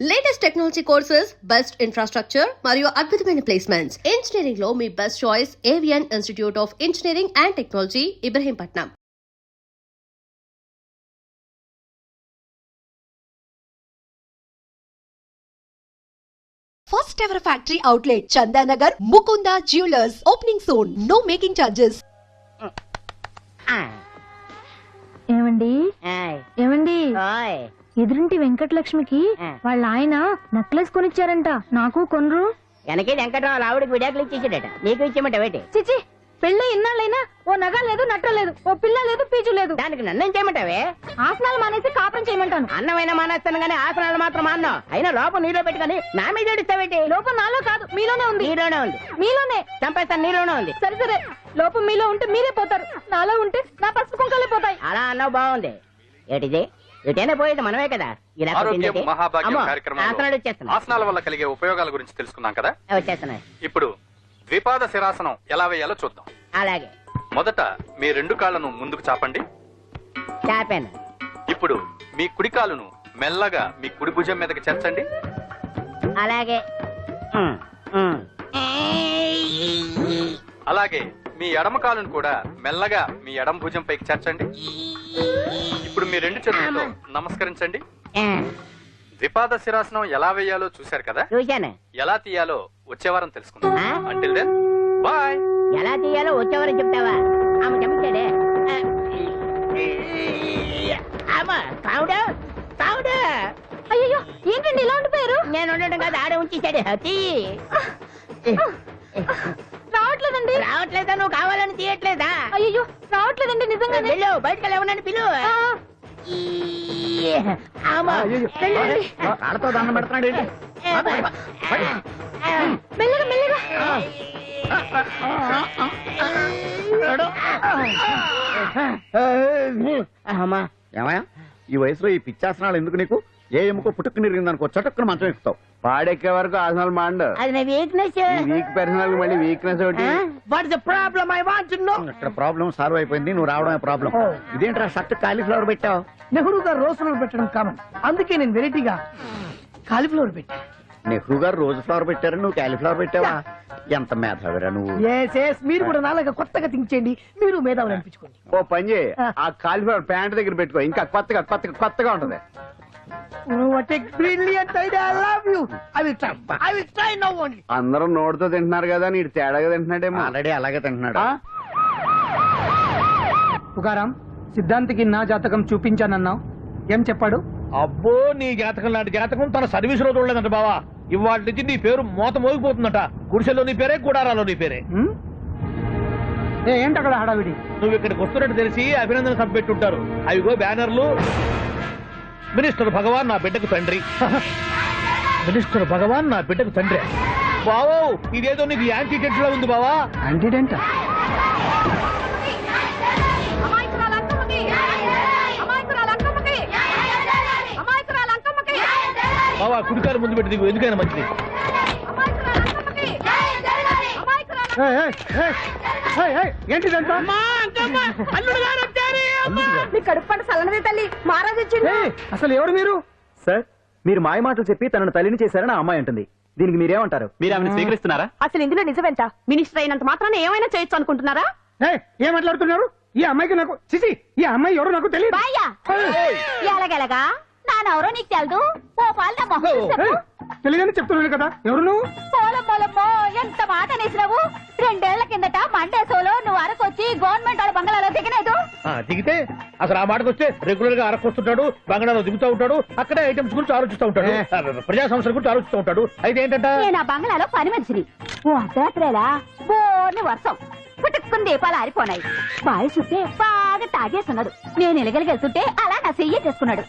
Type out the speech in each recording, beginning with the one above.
Latest technology courses, best infrastructure మరియు అద్భుతమైన placements. Engineering లో మీ best choice Avion Institute of Engineering and Technology, Ibrahimpatnam. First ever factory outlet, Chandanagar, Mukunda Jewelers, opening soon. No making charges. ఏమండి ఏమండి ఓయ్ ఎదురింటి వెంకటలక్ష్మికి వాళ్ళ ఆయన నెక్లెస్ కొనిచ్చారంట, నాకు కొనరు. వెనకే వెంకటరావు ఆవిడకి విడాకులు ఇచ్చేసాడట, నీకు ఇచ్చేమంట వేటి? చిచి, పెళ్ళి ఇన్నాళ్ళైనా ఓ నగ లేదు, నట్ట లేదు, ఓ పిల్ల లేదు, పీచు లేదు. దానికి నన్ను చేయమంటావే? ఆసనాలు మానేసి కాపురం చేయమంటాను. అన్నమైనా మానేస్తాను గానీ ఆసనాలు మాత్రం అన్నావు. అయినా లోపం నీలో పెట్టుకుని నా మీద ఏడుస్తావేటి? లోపం నాలో కాదు, మీలోనే ఉంది. నీలోనే ఉంది. మీలోనే చంపేస్తాను, నీలోనే ఉంది. సరే సరే, లోపం మీలో ఉంటే మీరే పోతారు, నాలో ఉంటే నా పసుపు కుంకాలే పోతాయి. అలా అన్నావు, బాగుంది. ఏటిది? ఎటైనా పోయేది మనమే కదా. ఇలా ఆరోగ్యం మహాభాగ్యం కార్యక్రమంలో ఆసనాలు వచ్చేస్తున్నా, ఆసనాల వల్ల కలిగే ఉపయోగాల గురించి తెలుసుకున్నాం కదా. వచ్చేస్తున్నాయి. ఇప్పుడు ద్విపాద శిరాసనం ఎలా వేయాలో చూద్దాం. అలాగే మొదట మీ రెండు కాళ్ళను ముందుకు చాపండి. చాపాను. ఇప్పుడు మీ కుడి కాలును మెల్లగా మీ కుడి భుజం మీదకి చేర్చండి. అలాగే అలాగే మీ ఎడమ కాలును కూడా మెల్లగా మీ ఎడమ భుజం పైకి చేర్చండి. ఇప్పుడు మీ రెండు చేతులతో నమస్కరించండి. ద్విపాద శిరాసనం ఎలా వేయాలో చూశారు కదా. చూశాను. ఎలా తీయాలో వచ్చే వారం తెలుసుకుందాం. Until then bye. ఎలా తీయాలో వచ్చేవారని చెప్తావా? ఆమె చెప్తాడే. అయ్యో, ఏంటండి ఇలా ఉండిపోయారు? నేను ఉండడం కాదు, ఆడే ఉంచేసాడు. రావట్లేదండి. రావట్లేదా? నువ్వు కావాలని తీయట్లేదా? అయ్యో, రావట్లేదండి నిజంగానే. వెళ్ళు, బయటకు లేవనని పిలు. ఆడతో దండం పెడుతున్నాడు ఏంటి? మెల్లగా మెల్లగా. ఏమయ్యా, ఈ వయసులో ఈ పిచ్చాసనాలు ఎందుకు నీకు? ఏ ఎముకో పుట్టుకుని నిరిగిందనుకో చటుక్కున మంచం ఎక్కుతావు. పాడెక్కే వరకు ఆసనాలు మాండు. అది నా వీక్నెస్. వీక్ పర్సనల్ మళ్ళీ వీక్నెస్ ఒకటి. ఇక్కడ ప్రాబ్లం సాల్వ్ అయిపోయింది, నువ్వు రావడమే ప్రాబ్లం. ఇదేంట్రా షర్ట్ కాలీఫ్లవర్ పెట్టావు? నెహ్రూ గారు రోజ్ ఫ్లవర్ పెట్టడం కామన్, అందుకే నేను వెరైటీగా కాలీఫ్లవర్ పెట్టా. నెహ్రూ గారు రోజు ఫ్లవర్ పెట్టారు, నువ్వు కాలీఫ్లవర్ పెట్టావా? ఎంత మేధావిరా నువ్వు. మీరు కూడా నాలుగా కొత్తగా థింక్ చేయండి, మీరు మేధావులు అనిపించుకోండి. ఓ పని చేయి, ఆ కాలీఫ్లవర్ ప్యాంట్ దగ్గర పెట్టుకో, ఇంకా కొత్తగా ఉంటది. అందరూ నోటితో తింటున్నారు కదా, నీడు తేడాగా తింటున్నాడేమో. ఆల్రెడీ అలాగే తింటున్నాడు. పుకారం, సిద్ధాంతికి నా జాతకం చూపించానన్నావు, ఏం చెప్పాడు? అబ్బో, నీ జాతకం లాంటి జాతకం తన సర్వీస్ లో చూడలేదంట బావా. ఇవాళ నుంచి నీ పేరు మోత మోగిపోతుందట. గుడిసెలో నీ పేరే, గుడారాలో నీ పేరే. ఏంటి అక్కడ హడావిడి? నువ్వు ఇక్కడికి వస్తున్నట్టు తెలిసి అభినందన సభ పెట్టుంటారు. అవిగో బ్యానర్లు. మినిస్టర్ భగవాన్ నా బిడ్డకు తండ్రి. మినిస్టర్ భగవాన్ నా బిడ్డకు తండ్రి. బావో, ఇదేదో నీకు యాంటీటెంట్ లా ఉంది బావా. యాంటీటెంట్? బావా, కుడికారు ముందు పెట్టి దిగు, ఎందుకైనా మంచిది. ఏంటిదంతా? మీ కడుపు పంట సల్లనది తల్లి, మహారాజు వచ్చింది. అసలు ఎవరు మీరు? సార్, మీరు మాయ మాటలు చెప్పి తనను తల్లిని చేశారని ఆ అమ్మాయి అంటుంది. దీనికి మీరేమంటారు? మీరు ఆమెను స్వీకరిస్తున్నారా? అసలు ఇందులో నిజమేంట? మినిస్టర్ అయినంత మాత్రాన్ని ఏమైనా చేయొచ్చు అనుకుంటున్నారా? ఏం మాట్లాడుతున్నారు? ఈ అమ్మాయికి నాకు చిచి, ఈ అమ్మాయి ఎవరో నాకు తెలియదు. ఎలాగెలగా నానెవరో నీకు తెలదు. ఓ పాల తెలియదని చెప్తున్నాను కదా, ఎవరు నువ్వు? పోలమ్మో, ఎంత మాట అనేసినావు. 2 ఏళ్ల కిందట మండే సోలో నువ్వు అరకొచ్చి గవర్నమెంట్ వాళ్ళ బంగాళాలో దిగలేదు. దిగితే అసలు ఆ మాటకు వస్తే రెగ్యులర్ గా అరకొస్తుంటాడు, బంగాళాలో దిగుతూ ఉంటాడు, అక్కడే ఐటమ్స్ గురించి ఆలోచిస్తూ ఉంటాడు, ప్రజా సమస్యల గురించి ఆలోచిస్తూ ఉంటాడు. అయితే ఏంటంటే నేను ఆ బంగాళాలో పని మనిషిని. ఓ అర్ధరాత్రేలా బోర్ని వర్షం పుట్టుకుని దీపాలు ఆరిపోనాయి. బావి చూస్తే బాగా తాగేస్తున్నాడు. నేను ఎలగలిగెళ్తుంటే అలా నా చెయ్యి చేసుకున్నాడు.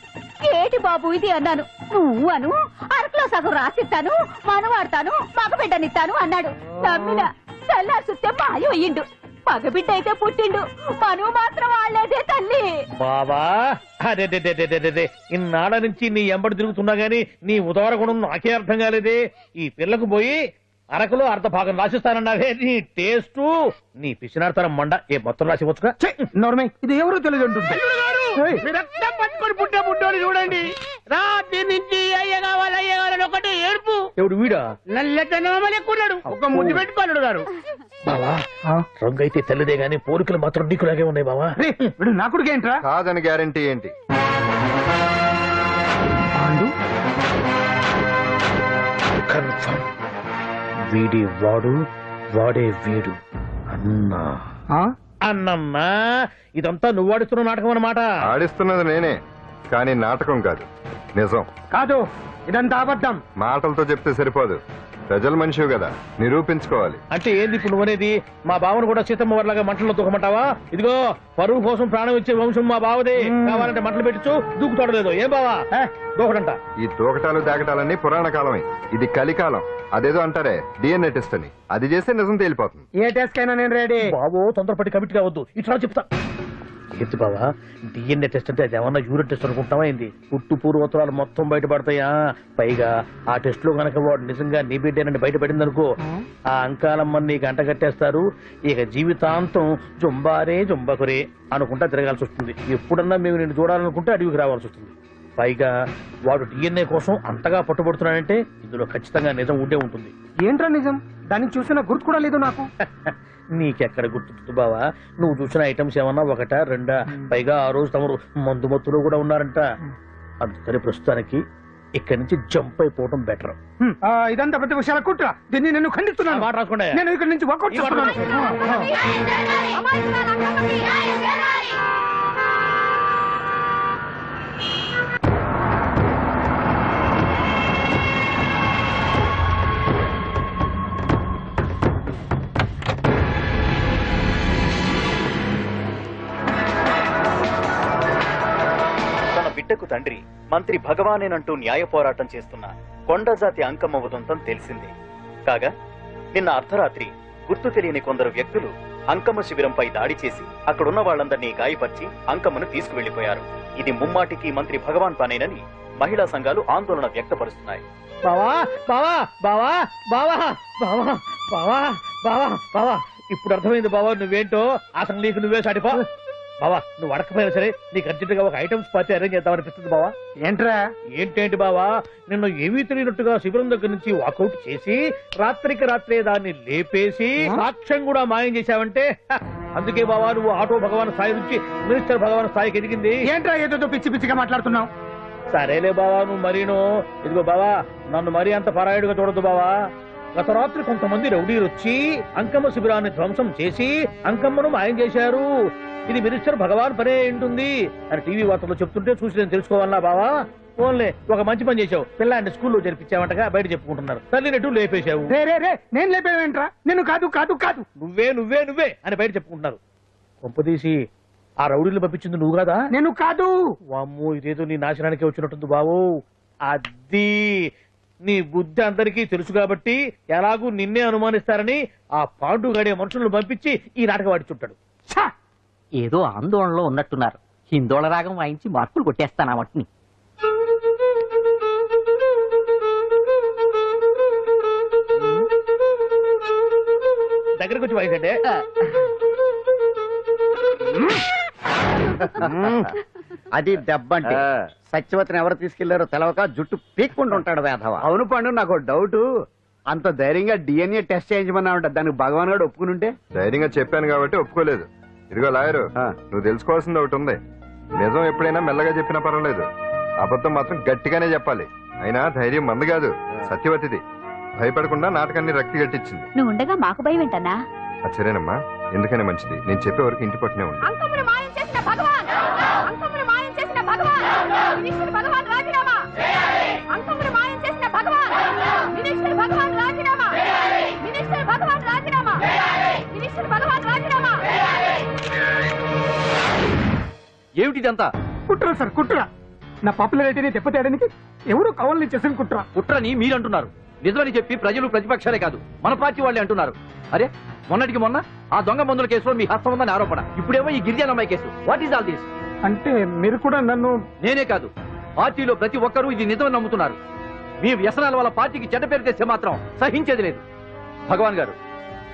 ఏటి బాబు ఇది అన్నాను. నువ్వు అను, అరకులో సగం రాసిస్తాను, మనవాడతాను, మగబిడ్డనిస్తాను అన్నాడు. నమ్మిన తెల్లారి చూస్తే మాయం అయ్యిండు. మగబిడ్డ అయితే పుట్టిండు, మనువు మాత్రం వాళ్ళేదే తల్లి. బాబా, అదే ఇన్నాళ్ళ నుంచి నీ ఎంబడి తిరుగుతున్నా గానీ నీ ఉదార గుణం నాకే అర్థం కాలేదే. ఈ పిల్లకు పోయి అరకులో అర్ధ భాగం రాసిస్తానన్నావే, నీ టేస్ట్, నీ పిచ్చినాడతనం మండ. ఏ మొత్తం రాసి వచ్చుగా. నోర్మే, ఇది ఎవరో తెలియదు అంటుంది. రక్తం పట్టుకొని పుట్టే పుట్టోని చూడండి. రాత్రి నుంచి అయ్య కావాలి ఎవడు వీడా? నల్లెట్టనోమలు ఎక్కున్నాడు. ఒక ముద్దు పెట్టుకోలేడు గారు. బావా రంగు అయితే తెల్లదే గాని పోలికలు మాత్రం నీకులాగే ఉన్నాయి బావా. వీడు నా కొడుకు ఏంట్రా? కాదని గ్యారంటీ ఏంటి? పాండు కన్ఫర్మ్ వీడి వాడు వాడే వీడు అన్నా. అన్నమ్మా ఇదంతా నువ్వు ఆడుతున్న నాటకం అన్నమాట. ఆడిస్తున్నది నేనే, కానీ నాటకం కాదు, నిజం. కాదు, ఇదంతా అబద్ధం. మాటలతో చెప్తే సరిపోదు, ప్రజల మనిషివి కదా, నిరూపించుకోవాలి. అంటే ఏంది ఇప్పుడు నువ్వు అనేది? మా బావను కూడా సీతమ్మ వారిలాగా మంటల్లో దూకమంటావా? ఇదిగో పరువు కోసం ప్రాణం ఇచ్చే వంశం మా బావదే. కావాలంటే మంటలు పెట్టచ్చు, దూకుతాడలేదు. ఏం బావా దూకడంట? ఈ తూకటాలు దాకటాలన్నీ పురాణ కాలమే, ఇది కలికాలం. అదేదో అంటారే డిఎన్ఏ టెస్ట్ అని, అది చేస్తే నిజం తేలిపోతుంది. ఏ టెస్ట్ కైనా నేను రెడీ. బాబో తొందరపడి కమిట్ కావద్దు, ఇట్లా చెప్తా. ఏంటి బావా డిఎన్ఏ టెస్ట్ అంటే అది ఏమన్నా యూరిన్ టెస్ట్ అనుకుంటావా ఏంది? పుట్టు పూర్వోత్తరాలు మొత్తం బయటపడతాయా? పైగా ఆ టెస్ట్ లో గనక వాడు నిజంగా నీ బిడ్డేనని బయటపడింది అనుకో, ఆ అంకాలమ్మని నీకు అంట కట్టేస్తారు. ఇక జీవితాంతం జుంబారే జుంబకురే అనుకుంటా తిరగాల్సి వస్తుంది. ఎప్పుడన్నా మేము నిన్ను చూడాలనుకుంటే అడవికి రావాల్సి వస్తుంది. పైగా వాడు డిఎన్ఏ కోసం అంతగా పట్టుబడుతున్నాడంటే ఇందులో ఖచ్చితంగా నిజం ఉండే ఉంటుంది. ఏంట్రా నిజం? దాన్ని చూసిన గుర్తు కూడా లేదు నాకు. నీకెక్కడ గుర్తుంది బావా? నువ్వు చూసిన ఐటమ్స్ ఏమన్నా ఒకటా రెండా? పైగా ఆ రోజు తమరు మందు మత్తులో కూడా ఉన్నారంట. అందుకని ప్రస్తుతానికి ఇక్కడి నుంచి జంప్ అయిపోవటం బెటర్. ఇదంతా పెద్ద విషయాల కుట్ర. దీన్ని నేను ఖండిస్తున్నాను. మాట రాసుకోండి. నేను ఇక్కడి నుంచి వర్కౌట్ చేస్తున్నాను. బిడ్డకు తండ్రి మంత్రి భగవానేనంటూ న్యాయ పోరాటం చేస్తున్న కొండజాతి అంకమ్మ ఉదంతం తెలిసిందే. కాగా నిన్న అర్ధరాత్రి గుర్తు తెలియని కొందరు వ్యక్తులు అంకమ్మ శిబిరంపై దాడి చేసి అక్కడున్న వాళ్ళందరినీ గాయపరిచి అంకమ్మను తీసుకువెళ్లిపోయారు. ఇది ముమ్మాటికి మంత్రి భగవాన్ పనేనని మహిళా సంఘాలు ఆందోళన వ్యక్తపరుస్తున్నాయి. బావా బావా బావా బావా బావా బావా బావా బావా ఇప్పుడు అర్థమైంది బావా నువ్వేంటో. అసలు నీకు నువ్వే సాటిపో బావా. నువ్వు అడకపోయినా సరే నీకు అర్జెంట్ గా ఒక ఐటమ్స్ పార్టీ అరేంజ్ చేద్దామనిపిస్తుంది బావా. ఏంట్రా? ఏంటేంటి బావా, నిన్ను ఏమీ తెలియనట్టుగా శిబిరం దగ్గర నుంచి వాకౌట్ చేసి రాత్రికి రాత్రే దాన్ని లేపేసి సాక్ష్యం కూడా మాయం చేశావంటే అందుకే బావా నువ్వు ఆటో భగవాన్ స్థాయి నుంచి మినిస్టర్ భగవాన్ స్థాయికి ఎదిగింది. ఏంట్రా ఏదో పిచ్చి పిచ్చిగా మాట్లాడుతున్నావు? సరేలే బావా నువ్వు మరీను. ఇదిగో బావా నన్ను మరీ అంత పరాయుడుగా చూడద్దు బావా. గత రాత్రి కొంతమంది రౌడీలు వచ్చి అంకమ్మ శిబిరాన్ని ధ్వంసం చేసి అంకమ్మను మాయం చేశారు. ఇది మినిస్టర్ భగవాన్ పనే ఉంటుంది అని టీవీ వార్తల్లో చెప్తుంటే చూసి నేను తెలుసుకోవాలా బావా? ఓన్లే ఒక మంచి పని చేశావు, పిల్లాన్ని స్కూల్లో జరిపించావంటగా బయట చెప్పుకుంటున్నారు. తల్లి నెట్టు లేపేశావు. నేను లేపేవేంట్రా? నేను కాదు కాదు కాదు నువ్వే నువ్వే నువ్వే అని బయట చెప్పుకుంటున్నారు. కొంపదీసి ఆ రౌడీలు పంపించింది నువ్వు కదా? నేను కాదు. వామ్మో ఇదేదో నీ నాశనానికి వచ్చినట్టుంది బావు. అది నీ బుద్ధి అందరికీ తెలుసు కాబట్టి ఎలాగూ నిన్నే అనుమానిస్తారని ఆ పాండు గడే మనుషులను పంపించి ఈ నాటకం వాడిచుంటాడు. ఏదో ఆందోళనలో ఉన్నట్టున్నారు. హిందోళ రాగం వాయించి మార్కులు కొట్టేస్తాను ఆ మట్టిని. దగ్గరకు వచ్చి వాయించండి. అది దెబ్బంటే. సత్యవతిని ఎవరు తీసుకెళ్లారో తెలవక జుట్టు పీక్కుంటూ ఉంటాడు వేధవ. అవును పండు, నాకు డౌట్. అంత ధైర్యంగా డిఎన్ఏ టెస్ట్ చేయించమన్నా ఉంటా, దానికి భగవాన్ గారు ఒప్పుకునుంటే. ధైర్యంగా చెప్పాను కాబట్టి ఒప్పుకోలేదు. ఇదిగో లాయరు, నువ్వు తెలుసుకోవాల్సింది ఒకటి ఉంది. నిజం ఎప్పుడైనా మెల్లగా చెప్పినా పర్వాలేదు, అబద్ధం మాత్రం గట్టిగానే చెప్పాలి. అయినా ధైర్యం మంది కాదు, సత్యవతిది. భయపడకుండా నాటకాన్ని రక్తి గట్టించింది. నువ్వు ఉండగా మాకు భయం ఏంటన్నా? సరేనమ్మా, ఎందుకనే మంచిది. నేను చెప్పే వరకు ఇంటి పట్టునే ఉంది. అంకమ్మను మాయం చేసిన భగవాన్, అంకమ్మను మాయం చేసిన భగవాన్, మినిస్టర్ భగవాన్ రాజీనామా. అంకమ్మను మాయం చేసిన భగవాన్, మినిస్టర్ భగవాన్ రాజీనామా. మినిస్టర్ భగవాన్ రాజీనామా. మినిస్టర్ భగవాన్ రాజీనామా. ఏమిటిదంతా? కుట్ర సార్, కుట్ర. నా పాపులారిటీని దెబ్బతేయడానికి ఎవరు కావాలని చేసిన కుట్ర. కుట్రని మీరంటున్నారు. నిజమని చెప్పి ప్రజలు ప్రతిపక్షాలే కాదు మన పార్టీ వాళ్ళే అంటున్నారు. అరే మొన్నటికి మొన్న ఆ దొంగ మందుల కేసులో మీ హస్తం ఉందని ఆరోపణ, ఇప్పుడేమో ఈ గిరిజన అమ్మాయి case. What is all this? అంటే మీరు కూడా నన్ను... నేనే కాదు, పార్టీలో ప్రతి ఒక్కరూ ఇది నిజమని నమ్ముతున్నారు. మీ వ్యసనాల వల్ల పార్టీకి చెడ్డ పేరు తెస్తే మాత్రం సహించేది లేదు. భగవాన్ గారు,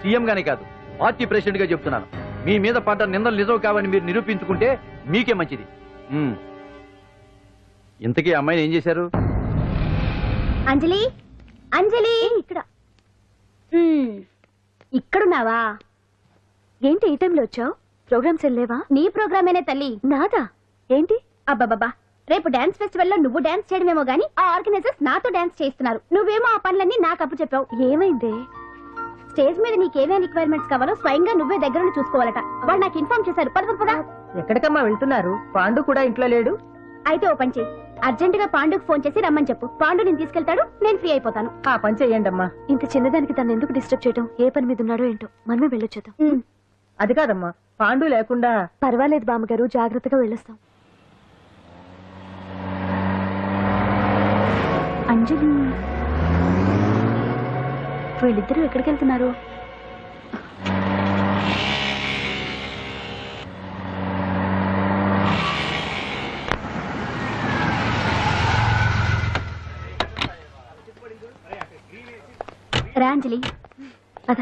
సీఎం గానే కాదు పార్టీ ప్రెసిడెంట్ గా చెప్తున్నాను, మీ మీద పడ్డ నిందలు నిజం కావని మీరు నిరూపించుకుంటే మీకే మంచిది. ఇంతకీ అమ్మాయిని ఏం చేశారు? అంజలి, అంజలి ఇక్కడ ఇక్కడున్నావా? ఏంటి ఈ టైంలో వచ్చావు? ప్రోగ్రామ్స్ వెళ్ళేవా? నీ ప్రోగ్రామేనే తల్లి. నాదా? ఏంటి? అబ్బాబాబా, రేపు డాన్స్ ఫెస్టివల్ లో నువ్వు డాన్స్ చేయడమేమో గానీ ఆ ఆర్గనైజర్స్ నాతో డాన్స్ చేస్తున్నారు. నువ్వేమో ఆ పనులన్నీ నాకు అప్పు చెప్పావు. ఏమైంది? స్టేజ్ మీద నీకేమేం రిక్వైర్మెంట్స్ కావాలో స్వయంగా నువ్వే దగ్గర చూసుకోవాలట. వాళ్ళు నాకు ఇన్ఫార్మ్ చేశారు. పద. ఎక్కడికమ్మా వెళ్తున్నారు? పాండు కూడా ఇంట్లో లేడు. అయితే ఓ పని చేయి, అర్జెంట్ గా పాండుకు ఫోన్ చేసి రమ్మని చెప్పు. పాండు నేను తీసుకెళ్తాడు, నేను ఫ్రీ అయిపోతాను. ఆ పని చెయ్యండి అమ్మా. ఇంత చిన్నదానికి తను ఎందుకు డిస్టర్బ్ చేయడం? ఏ పని మీద ఉన్నాడో ఏంటో, మనమే వెళ్ళొచ్చేద్దాం. అది కాదమ్మా, పాండు లేకుండా. పర్వాలేదు బామ్మగారు, జాగ్రత్తగా వెళ్ళొస్తాం. అంజలి, వీళ్ళిద్దరూ ఎక్కడికి వెళ్తున్నారు? రా అంజలి, పద.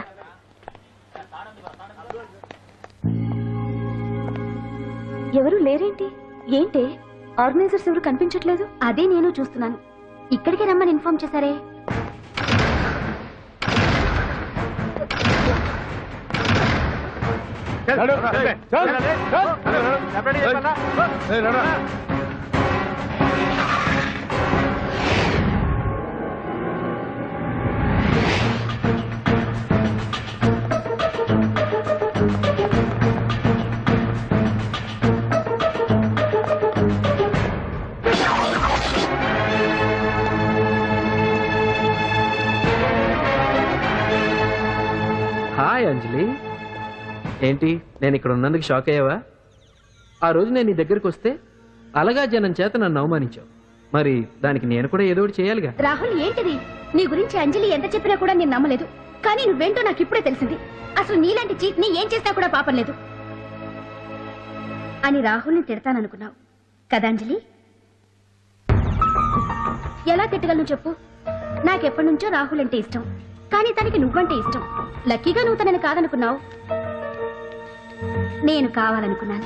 ఎవరు లేరేంటి? ఏంటి ఆర్గనైజర్స్ ఎవరు కనిపించట్లేదు? అదే నేను చూస్తున్నాను. ఇక్కడికే రమ్మని ఇన్ఫార్మ్ చేశారే. హాయ్ అంజలి, ఏంటి నేను ఇక్కడ ఉన్నందుకు షాక్ అయ్యావా? ఆ రోజు నేను నీ దగ్గరికి వస్తే అలగా జనం చేత నన్ను అవమానించావు. మరి దానికి నేను కూడా ఏదో ఒకటి చేయాలిగా. రాహుల్, ఏంటిది? నీ గురించి అంజలి ఎంత చెప్పినా కూడా నేను నమ్మలేదు. కానీ నువ్వేంటో నాకు ఇప్పుడే తెలిసింది. అసలు నీలాంటి చీట్ ని ఏం చేసినా కూడా పాపం లేదు అని రాహుల్ని తిడతాననుకున్నావు కదా అంజలి? ఎలా తిట్టగలను చెప్పు? నాకెప్పటి నుంచో రాహుల్ అంటే ఇష్టం, కానీ తనకి నువ్వంటే ఇష్టం. లక్కీగా నువ్వు తనని కాదనుకున్నావు, నేను కావాలనుకున్నాను.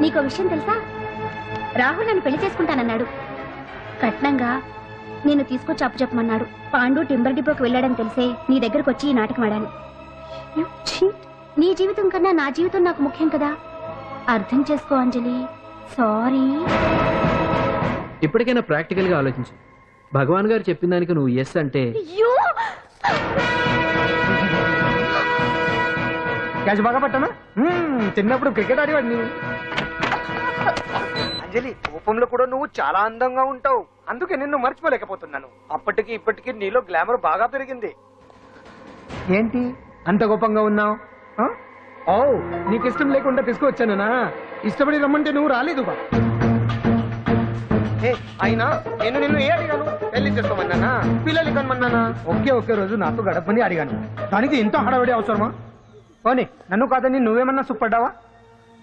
నీకో విషయం తెలుసా? రాహుల్ నన్ను పెళ్లి చేసుకుంటానన్నాడు. కట్నంగా నేను తీసుకొచ్చి అప్పు చెప్పమన్నాడు. పాండు టింబర్ డిపోకి వెళ్ళాడని తెలిసే నీ దగ్గరకు వచ్చి ఈ నాటకం ఆడాను. నీ జీవితం కన్నా నా జీవితం నాకు ముఖ్యం కదా, అర్థం చేసుకో అంజలి. సారీ. ఇప్పటికైనా ప్రాక్టికల్ గా ఆలోచించు. భగవాన్ గారు చెప్పిన దానికి నువ్వు ఎస్ అంటే క్యాచ్ బాగా పట్టానా? చిన్నప్పుడు క్రికెట్ ఆడేవాడిని. అంజలి, కోపంలో కూడా నువ్వు చాలా అందంగా ఉంటావు. అందుకే నిన్ను మర్చిపోలేకపోతున్నాను. అప్పటికి ఇప్పటికి నీలో గ్లామర్ బాగా పెరిగింది. ఏంటి అంత కోపంగా ఉన్నావు? ఓ, నీకు ఇష్టం లేకుండా తీసుకువచ్చానా? ఇష్టపడి రమ్మంటే నువ్వు రాలేదు బా. అయినా నేను నిన్ను ఏ అడిగాను? పెళ్లి చేసుకోమన్నానా, పిల్లలు కనమన్నానా? ఒకే రోజు నాతో గడపని అడిగాను. దానికి ఇంత హడావిడి అవసరమా? పోనీ నన్ను కాదని నువ్వేమన్నా సుప్పడ్డావా?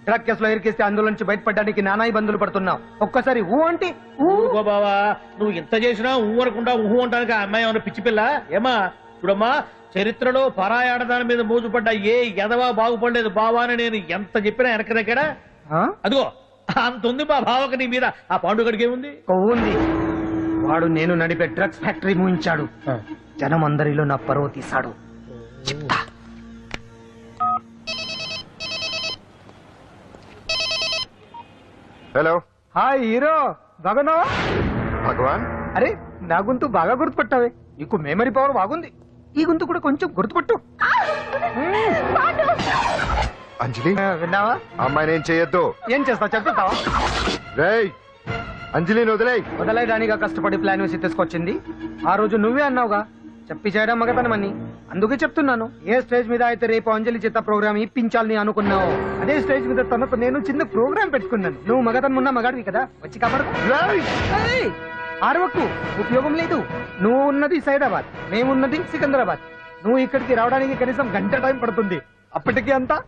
డ్రగ్ కేసులో ఇరికిస్తే అందులో నుంచి బయటపడడానికి నానా ఇబ్బందులు పడుతున్నావు. ఒక్కసారి ఊ అంటే ఊరుకో బావా, నువ్వు ఎంత చేసినా ఊరకుండా ఊహు అంటానికి ఆ అమ్మాయి ఏమన్నా పిచ్చి పిల్ల? ఏమా చూడమ్మా, చరిత్రలో పరాయాడదాని మీద మోజుపడ్డ ఏ ఎదవా బాగుపడలేదు బావా అని నేను ఎంత చెప్పినా వెనక దగ్గర. అదిగో అంత ఉంది మా బావకి నీ మీద. ఆ పాండుగడికి ఏముంది? ఉంది. వాడు నేను నడిపే డ్రగ్స్ ఫ్యాక్టరీ మూయించాడు. జనం అందరిలో నా పరువు తీశాడు. చెప్తా. హలో. హాయ్ హీరో, బాగున్నావా? భగవాన్, అరే నా గొంతు బాగా గుర్తుపట్టావే. నీకు మెమరీ పవర్ బాగుంది. ఈ గొంతు కూడా కొంచెం గుర్తుపట్టు. అంజలి విన్నావా? అమ్మాయి నేను చేయొద్దు. ఏం చేస్తావు చెప్తావా? రేయ్, అంజలిని వదిలేయ్. వదలైదానిగా కష్టపడి ప్లాన్ వేసి తీసుకొచ్చింది. ఆ రోజు నువ్వే అన్నావుగా చెప్పి చేయడం మగతనమని. అందుకే చెప్తున్నాను. ఏ స్టేజ్ మీద అయితే రేపు అంజలి చేత ప్రోగ్రామ్ ఇప్పించాలని అనుకున్నావు, అదే స్టేజ్ మీద తనకు నేను చిన్న ప్రోగ్రామ్ పెట్టుకున్నాను. నువ్వు మగతనం ఉన్న మగాడివి కదా, వచ్చి కాపాడు. ఆరవకు, ఉపయోగం లేదు. నువ్వు ఉన్నది సైదాబాద్, మేమున్నది సికింద్రాబాద్. నువ్వు ఇక్కడికి రావడానికి కనీసం గంట టైం పడుతుంది. అప్పటికి అంతా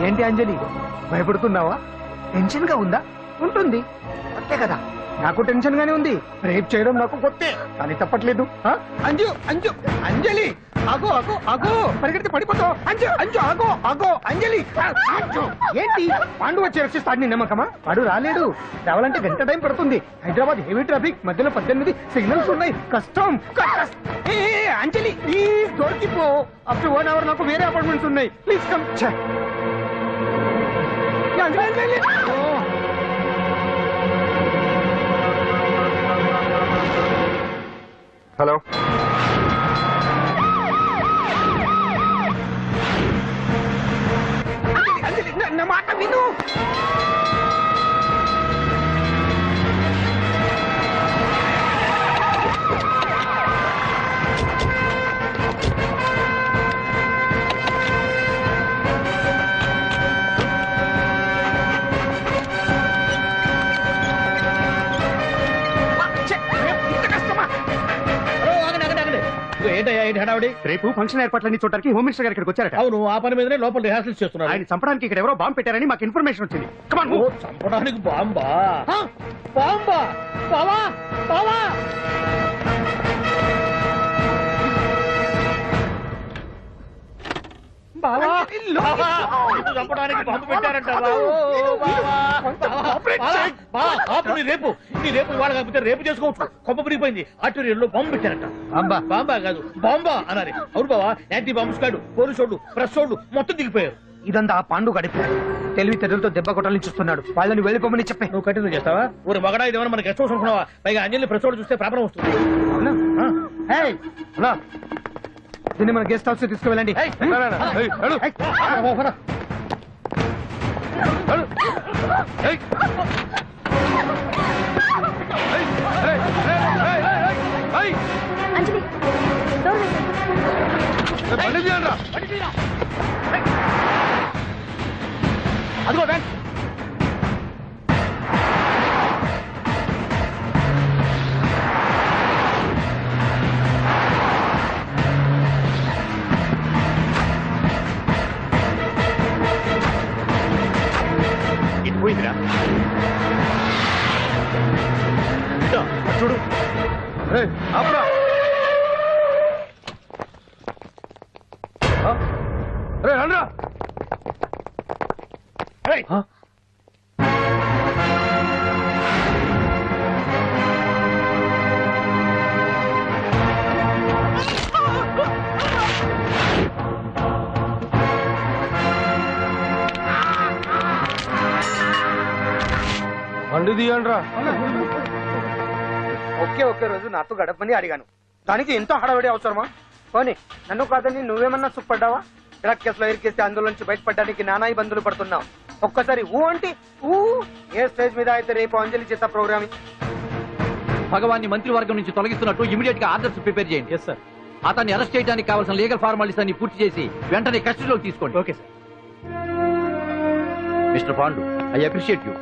ఏంటి అంజలి, భయపడుతున్నావా? టెన్షన్ గా ఉందా? ఉంటుంది అంతే కదా. నాకు టెన్షన్ గానే ఉంది. రేప్ చేయడం నాకు కొత్తే కానీ తప్పట్లేదు. అంజు అంజు అంజలి ఆగో ఆగో ఆగో పరిగెడితే పడిపోతావు. అంజు అంజు ఆగో ఆగో అంజలి అంజు. ఏంటి పాండు వచ్చి రక్షిస్తాడు నీ నమ్మకమా? వాడు రాలేడు. రావాలంటే గంట టైం పడుతుంది. హైదరాబాద్ హెవీ ట్రాఫిక్, మధ్యలో 18 సిగ్నల్స్ ఉన్నాయి. కష్టం. ఏ అంజలి ప్లీజ్ దొరికిపో. అప్పుడు 1 అవర్ నాకు వేరే అపార్ట్మెంట్స్ ఉన్నాయి. Please come. హలో నా మాట విను. ఏంటయ్యా ఏంటి హడావుడి? రేపు ఫంక్షన్ ఏర్పాట్లన్నీ చూడడానికి హోమ్ మినిస్టర్ గారు ఇక్కడికి వచ్చారట. అవును, ఆ పని మీదనే లోపల రిహార్సల్స్ చేస్తున్నారు. ఆయన చంపడానికి ఇక్కడ ఎవరో బాంబు పెట్టారని మాకు ఇన్ఫర్మేషన్ వచ్చింది. ఓ, చంపడానికి బాంబా? బాంబా? బావా బావా చంపడానికి బాంబు పెట్టారంట. నీ రేపు ఇవాళ కాకపోతే రేపు చేసుకోవచ్చు. కొప్ప పిరిగిపోయింది. ఆర్టీరియల్లో బాంబు పెట్టారంట. బాంబా? బాంబా కాదు, బాంబా అనాలి. అవును బావా, యాంటీ బాంబు స్క్వాడ్, పోలీసు వాళ్ళు, ప్రెస్ వాళ్ళు మొత్తం దిగిపోయారు. ఇదంతా ఆ పాండు గడిపాడు. తెలివితేటలతో దెబ్బ కొట్టాలని చూస్తున్నాడు. వాళ్ళని వెళ్ళిపోమని చెప్పే. నువ్వు కంటిన్యూ చేస్తావా? ఊరి మగడా ఇదేమన్నా మనకి గెస్ట్ హౌస్ అనుకున్నావా? పైగా అంజలి ప్రెస్ వాళ్ళు చూస్తే ప్రాబ్లం వస్తుంది. దీన్ని మన గెస్ట్ హౌస్ తీసుకువెళ్ళండి. అంజలి అదిగో బ్యాంక్. ఇది పోయిందిరా. చూడు ఆపురా. రండ్రా. బండి తీయండిరా. ఒకే రోజు నాతో గడపని అడిగాను. దానికి ఎంతో హడావిడి అవసరమా? పోనీ నన్ను కాదని నువ్వేమన్నా సుప్పడ్డావా? డ్రగ్ కేసులో ఇరికేస్తే అందులో నుంచి బయటపడడానికి నానా ఇబ్బందులు పడుతున్నావు. ఒక్కసారి ఊ అంటే ఊ. ఏ స్టేజ్ మీద అయితే రేపు అంజలి చేత ప్రోగ్రామ్ భగవాన్ని మంత్రివర్గం నుంచి తొలగిస్తున్నట్టు ఇమీడియట్ గా ఆర్డర్స్ ప్రిపేర్ చేయండి. సార్, అతన్ని అరెస్ట్ చేయడానికి కావాల్సిన లీగల్ ఫార్మాలిటీస్ అన్ని పూర్తి చేసి వెంటనే కస్టడీలోకి తీసుకోండి. Okay sir. Mister Pandu, I appreciate you.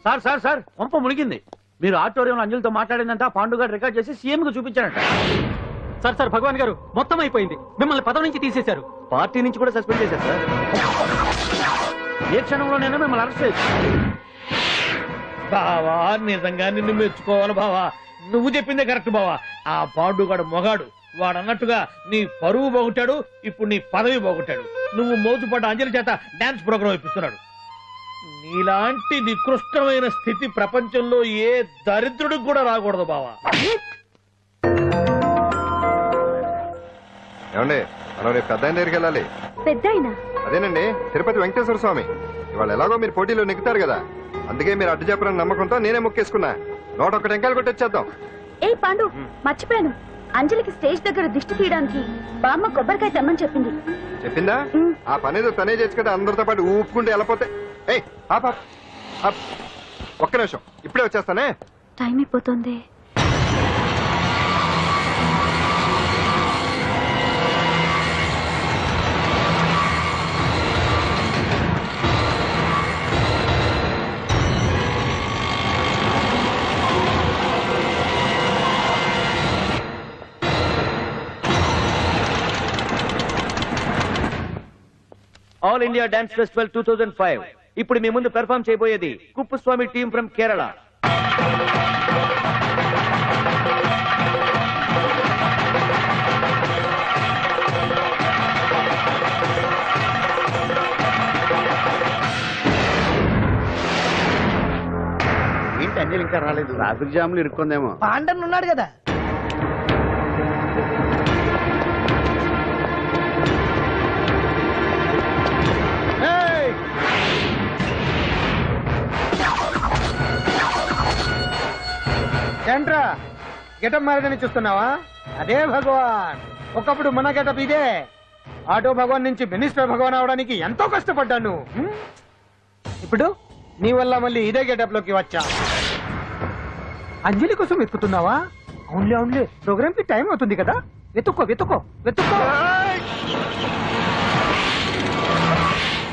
Sir sir sir, పంప మునిగింది. మీరు ఆడిటోరియంలో అంజలితో మాట్లాడిందంతా పాండు గారు రికార్డ్ చేసి సీఎం కు చూపించారంట. సార్ సార్, భగవాన్ గారు మొత్తం అయిపోయింది. మిమ్మల్ని పదవి నుంచి తీసేశారు. పార్టీ నుంచి కూడా సస్పెండ్ చేశారు సార్. ఏ క్షణంలోనైనా మిమ్మల్ని అరెస్ట్ చేయొచ్చు. బావా, నిజంగా నిన్ను మెచ్చుకోవాలి బావా. నువ్వు చెప్పిందే కరెక్ట్ బావా. ఆ పాండుగాడు మొగాడు. వాడు అన్నట్టుగా నీ పరువు పోగొట్టాడు, ఇప్పుడు నీ పదవి పోగొట్టాడు. నువ్వు మోజుపడ్డ అంజలి చేత డాన్స్ ప్రోగ్రాం ఇప్పిస్తున్నాడు. నీలాంటి నికృష్టమైన స్థితి ప్రపంచంలో ఏ దరిద్రుడికి కూడా రాకూడదు బావా. ఏమండి, మనం రేపు పెద్ద ఆయన దగ్గరికి వెళ్ళాలి. పెద్దాయినా? అదేనండి, తిరుపతి వెంకటేశ్వర స్వామి. ఇవాళ ఎలాగో మీరు పోటీలో నెగ్గుతారు కదా, అందుకే మీరు అడ్డు చెప్పరని నమ్మకంతో నేనే మొక్కేసుకున్నా. 101 టెంకాయలు కొట్టొచ్చేద్దాం. ఏ పాండు, మర్చిపోయాను. అంజలికి స్టేజ్ దగ్గర దిష్టి తీయడానికి బామ్మ కొబ్బరికాయ తెమ్మని చెప్పింది. చెప్పిందా? ఆ పనేదో తనే చేసి కదా అందరితో పాటు ఊపుకుంటూ వెళ్ళపోతే. ఏయ్ ఒక్క నిమిషం, ఇప్పుడే వచ్చేస్తానే. టైం అయిపోతుంది. All India dance festival 2005. ఇప్పుడు మీ ముందు పెర్ఫార్మ్ చేయబోయేది కుప్పుస్వామి టీం ఫ్రమ్ కేరళ. ఏంటి అంజలి ఇంకా రాలేదు? ట్రాఫిక్ జామ్లు ఇరుక్కుందేమో. పాండన్ ఉన్నాడు కదా. ఏంట్రా గెటప్ మారదని చూస్తున్నావా? అదే భగవాన్. ఒకప్పుడు మన గెటప్ ఇదే. ఆటో భగవాన్ నుంచి మినిస్టర్ భగవాన్ అవడానికి ఎంతో కష్టపడ్డాను. ఇప్పుడు నీ వల్ల మళ్ళీ ఇదే గెటప్ లోకి వచ్చా. అంజలి కోసం వెతుకుతున్నావా? అవునులే అవునులే, ప్రోగ్రామ్ కి టైం అవుతుంది కదా. వెతుక్కో వెతుక్కో వెతుక్కో.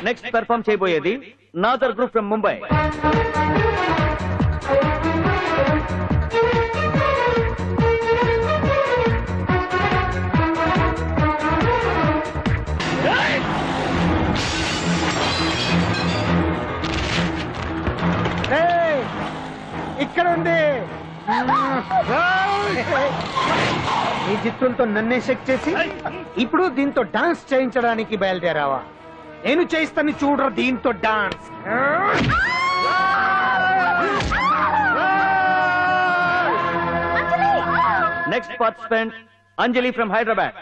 నెక్స్ట్ పెర్ఫామ్ చేయబోయేది నాదర్ గ్రూప్ ఫ్రమ్ ముంబై. ఇక్కడ ఉంది. ఈ జిత్తులతో నన్నే చెక్ చేసి ఇప్పుడు దీంతో డాన్స్ చేయించడానికి బయలుదేరావా? నేను చేయిస్తాను చూడరా దీంతో dance. Next participant Anjali from Hyderabad.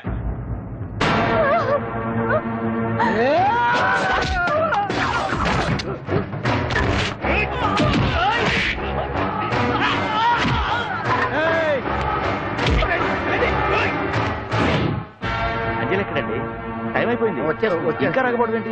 Anjali ఎక్కడండి? టైం అయిపోయింది. వచ్చారు ఇంకా రాకపోవడం ఏంటి?